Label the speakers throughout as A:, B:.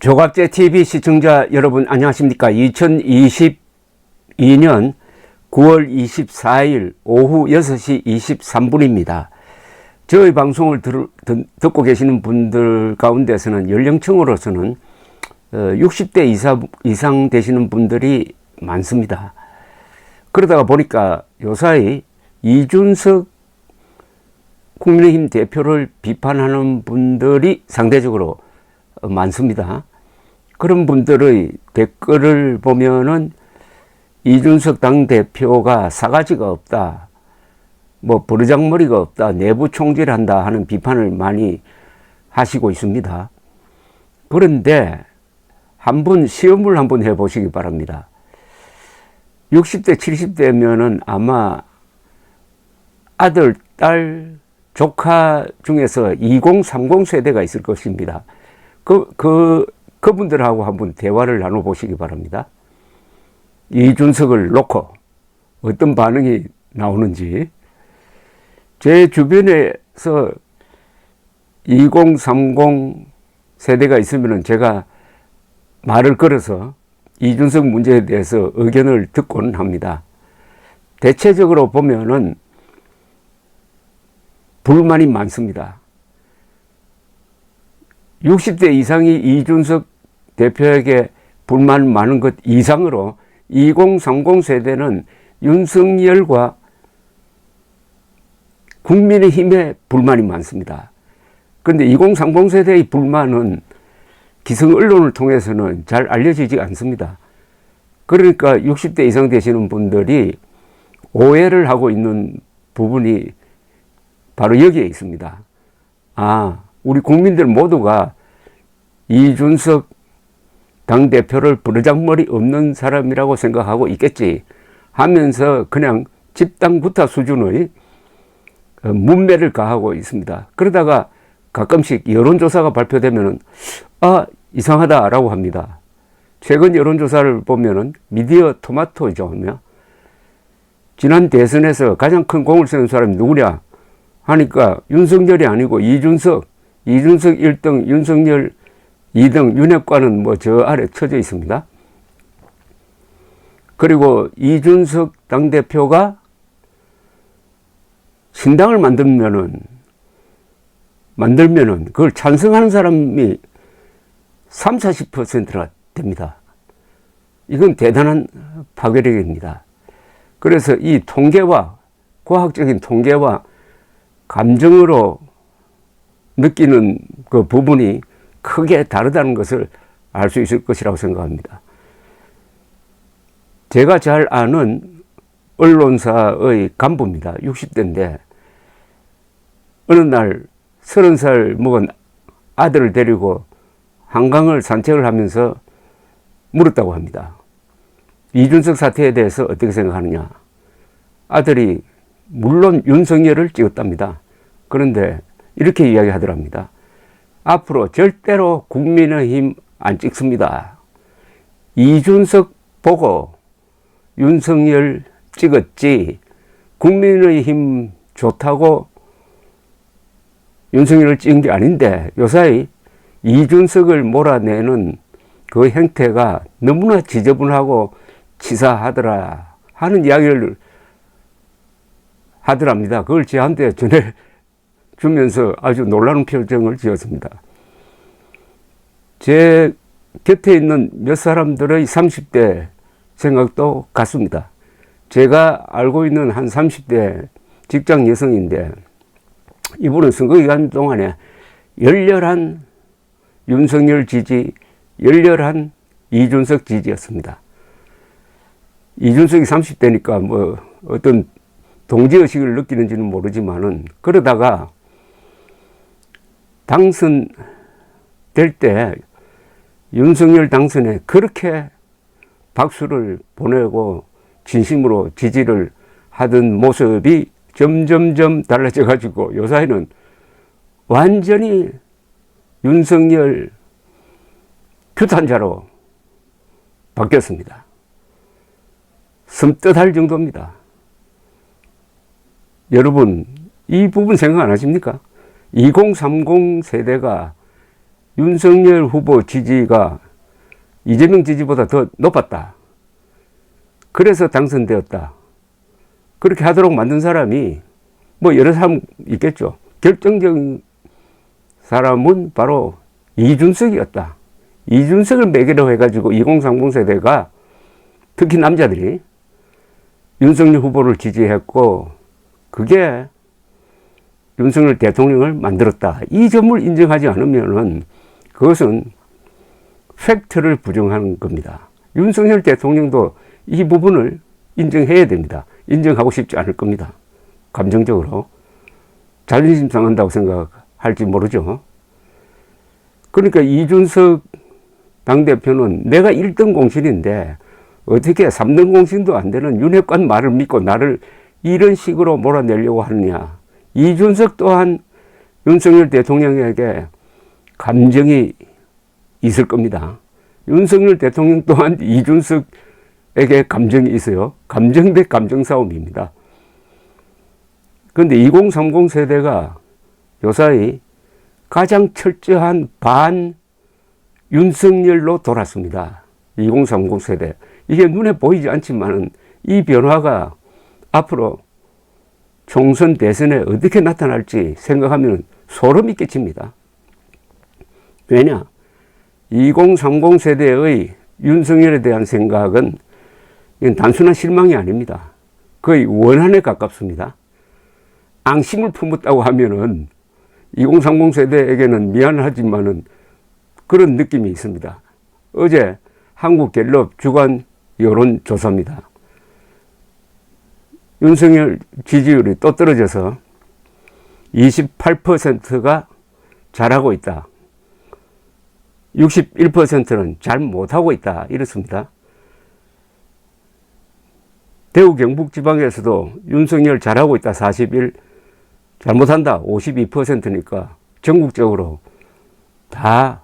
A: 조갑제 TV 시청자 여러분 안녕하십니까. 2022년 9월 24일 오후 6시 23분입니다. 저희 방송을 듣고 계시는 분들 가운데서는 연령층으로서는 60대 이상 되시는 분들이 많습니다. 그러다가 보니까 요사이 이준석 국민의힘 대표를 비판하는 분들이 상대적으로 많습니다. 그런 분들의 댓글을 보면은 이준석 당대표가 사가지가 없다, 뭐 버르장머리가 없다, 내부 총질한다 하는 비판을 많이 하시고 있습니다. 그런데 한번 시험을 한번 해보시기 바랍니다. 60대 70대면은 아마 아들, 딸, 조카 중에서 2030 세대가 있을 것입니다. 그분들하고 한번 대화를 나눠보시기 바랍니다. 이준석을 놓고 어떤 반응이 나오는지. 제 주변에서 2030 세대가 있으면 제가 말을 걸어서 이준석 문제에 대해서 의견을 듣곤 합니다. 대체적으로 보면은 불만이 많습니다. 60대 이상이 이준석 대표에게 불만 많은 것 이상으로 2030 세대는 윤석열과 국민의힘에 불만이 많습니다. 그런데 2030 세대의 불만은 기성 언론을 통해서는 잘 알려지지 않습니다. 그러니까 60대 이상 되시는 분들이 오해를 하고 있는 부분이 바로 여기에 있습니다. 우리 국민들 모두가 이준석 당대표를 버르장머리 없는 사람이라고 생각하고 있겠지 하면서 그냥 집단 구타 수준의 문매를 가하고 있습니다. 그러다가 가끔씩 여론조사가 발표되면은 이상하다라고 합니다. 최근 여론조사를 보면은 미디어 토마토죠. 지난 대선에서 가장 큰 공을 세운 사람이 누구냐 하니까 윤석열이 아니고 이준석 1등, 윤석열 2등, 윤핵관은 뭐 저 아래 쳐져 있습니다. 그리고 이준석 당대표가 신당을 만들면은 그걸 찬성하는 사람이 30-40%나 됩니다. 이건 대단한 파괴력입니다. 그래서 이 통계와 과학적인 통계와 감정으로 느끼는 그 부분이 크게 다르다는 것을 알 수 있을 것이라고 생각합니다. 제가 잘 아는 언론사의 간부입니다. 60대인데 어느 날 30살 먹은 아들을 데리고 한강을 산책을 하면서 물었다고 합니다. 이준석 사태에 대해서 어떻게 생각하느냐. 아들이 물론 윤석열을 찍었답니다. 그런데 이렇게 이야기하더랍니다. 앞으로 절대로 국민의힘 안 찍습니다. 이준석 보고 윤석열 찍었지 국민의힘 좋다고 윤석열을 찍은 게 아닌데 요사이 이준석을 몰아내는 그 행태가 너무나 지저분하고 치사하더라 하는 이야기를 하더랍니다. 그걸 저한테 전해주면서 아주 놀라운 표정을 지었습니다. 제 곁에 있는 몇 사람들의 30대 생각도 같습니다. 제가 알고 있는 한 30대 직장 여성인데 이분은 선거기간 동안에 열렬한 윤석열 지지, 열렬한 이준석 지지였습니다. 이준석이 30대니까 뭐 어떤 동지의식을 느끼는지는 모르지만은 그러다가 당선될 때 윤석열 당선에 그렇게 박수를 보내고 진심으로 지지를 하던 모습이 점점점 달라져 가지고 요사이는 완전히 윤석열 규탄자로 바뀌었습니다. 섬뜩할 정도입니다. 여러분 이 부분 생각 안 하십니까? 2030 세대가 윤석열 후보 지지가 이재명 지지보다 더 높았다. 그래서 당선되었다. 그렇게 하도록 만든 사람이 뭐 여러 사람 있겠죠. 결정적인 사람은 바로 이준석이었다. 이준석을 매개로 해가지고 2030 세대가 특히 남자들이 윤석열 후보를 지지했고 그게 윤석열 대통령을 만들었다. 이 점을 인정하지 않으면은 그것은 팩트를 부정하는 겁니다. 윤석열 대통령도 이 부분을 인정해야 됩니다. 인정하고 싶지 않을 겁니다. 감정적으로. 자존심 상한다고 생각할지 모르죠. 그러니까 이준석 당대표는 내가 1등 공신인데 어떻게 3등 공신도 안 되는 윤핵관 말을 믿고 나를 이런 식으로 몰아내려고 하느냐. 이준석 또한 윤석열 대통령에게 감정이 있을 겁니다. 윤석열 대통령 또한 이준석에게 감정이 있어요. 감정 대 감정 싸움입니다. 그런데 2030 세대가 요사이 가장 철저한 반 윤석열로 돌았습니다. 2030 세대. 이게 눈에 보이지 않지만은 이 변화가 앞으로 총선 대선에 어떻게 나타날지 생각하면 소름이 끼칩니다. 왜냐? 2030 세대의 윤석열에 대한 생각은 이건 단순한 실망이 아닙니다. 거의 원한에 가깝습니다. 앙심을 품었다고 하면은 2030 세대에게는 미안하지만은 그런 느낌이 있습니다. 어제 한국갤럽 주간 여론조사입니다. 윤석열 지지율이 또 떨어져서 28%가 잘하고 있다. 61%는 잘 못하고 있다. 이렇습니다. 대구 경북 지방에서도 윤석열 잘하고 있다. 41, 잘못한다. 52%니까 전국적으로 다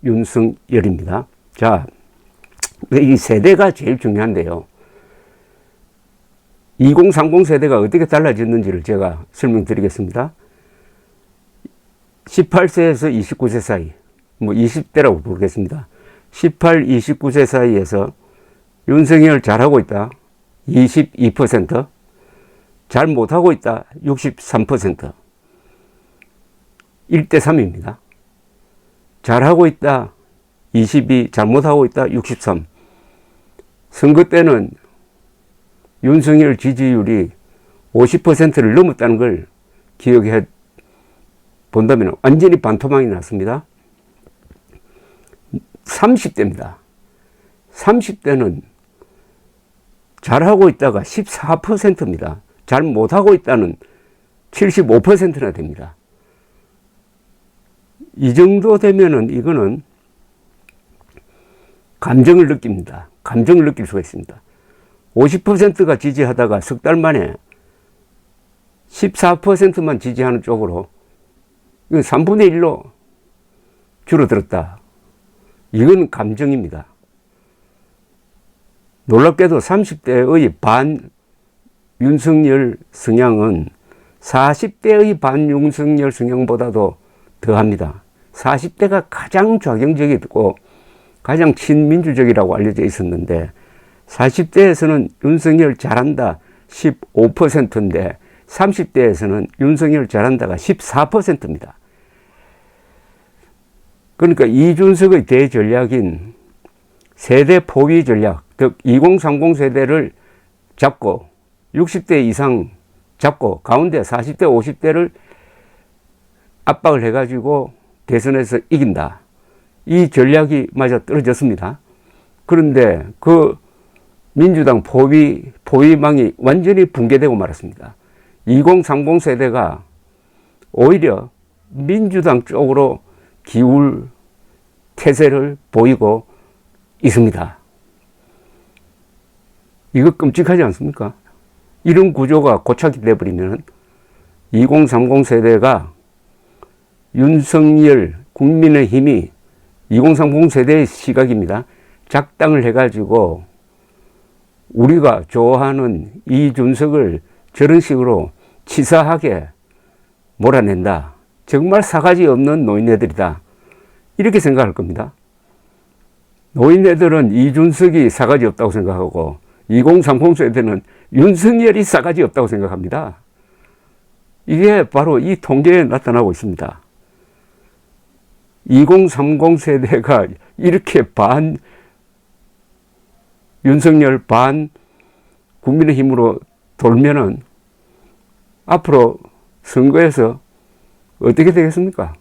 A: 반윤석열입니다. 자, 이 세대가 제일 중요한데요. 2030 세대가 어떻게 달라졌는지를 제가 설명드리겠습니다. 18세에서 29세 사이, 뭐 20대라고 부르겠습니다. 18, 29세 사이에서 윤석열 잘하고 있다. 22%, 잘 못하고 있다. 63%. 1대3입니다. 잘하고 있다. 22, 잘못하고 있다. 63. 선거 때는 윤석열 지지율이 50%를 넘었다는 걸 기억해 본다면 완전히 반토막이 났습니다. 30대입니다. 30대는 잘하고 있다가 14%입니다. 잘 못하고 있다는 75%나 됩니다. 이 정도 되면은 이거는 감정을 느낍니다. 감정을 느낄 수가 있습니다. 50%가 지지하다가 석 달 만에 14%만 지지하는 쪽으로 3분의 1로 줄어들었다. 이건 감정입니다. 놀랍게도 30대의 반 윤석열 성향은 40대의 반 윤석열 성향보다도 더합니다. 40대가 가장 좌경적이고 가장 친민주적이라고 알려져 있었는데 40대에서는 윤석열 잘한다 15%인데 30대에서는 윤석열 잘한다가 14%입니다. 그러니까 이준석의 대전략인 세대 포위 전략, 즉 2030 세대를 잡고 60대 이상 잡고 가운데 40대 50대를 압박을 해가지고 대선에서 이긴다. 이 전략이 맞아 떨어졌습니다. 그런데 그 민주당 포위망이 완전히 붕괴되고 말았습니다. 2030 세대가 오히려 민주당 쪽으로 기울 태세를 보이고 있습니다. 이거 끔찍하지 않습니까? 이런 구조가 고착이 되어버리면 2030 세대가 윤석열 국민의힘이 2030 세대의 시각입니다. 작당을 해가지고 우리가 좋아하는 이준석을 저런 식으로 치사하게 몰아낸다. 정말 사가지 없는 노인네들이다. 이렇게 생각할 겁니다. 노인네들은 이준석이 싸가지 없다고 생각하고 2030 세대는 윤석열이 싸가지 없다고 생각합니다. 이게 바로 이 통계에 나타나고 있습니다. 2030 세대가 이렇게 반 윤석열 반 국민의힘으로 돌면은 앞으로 선거에서 어떻게 되겠습니까?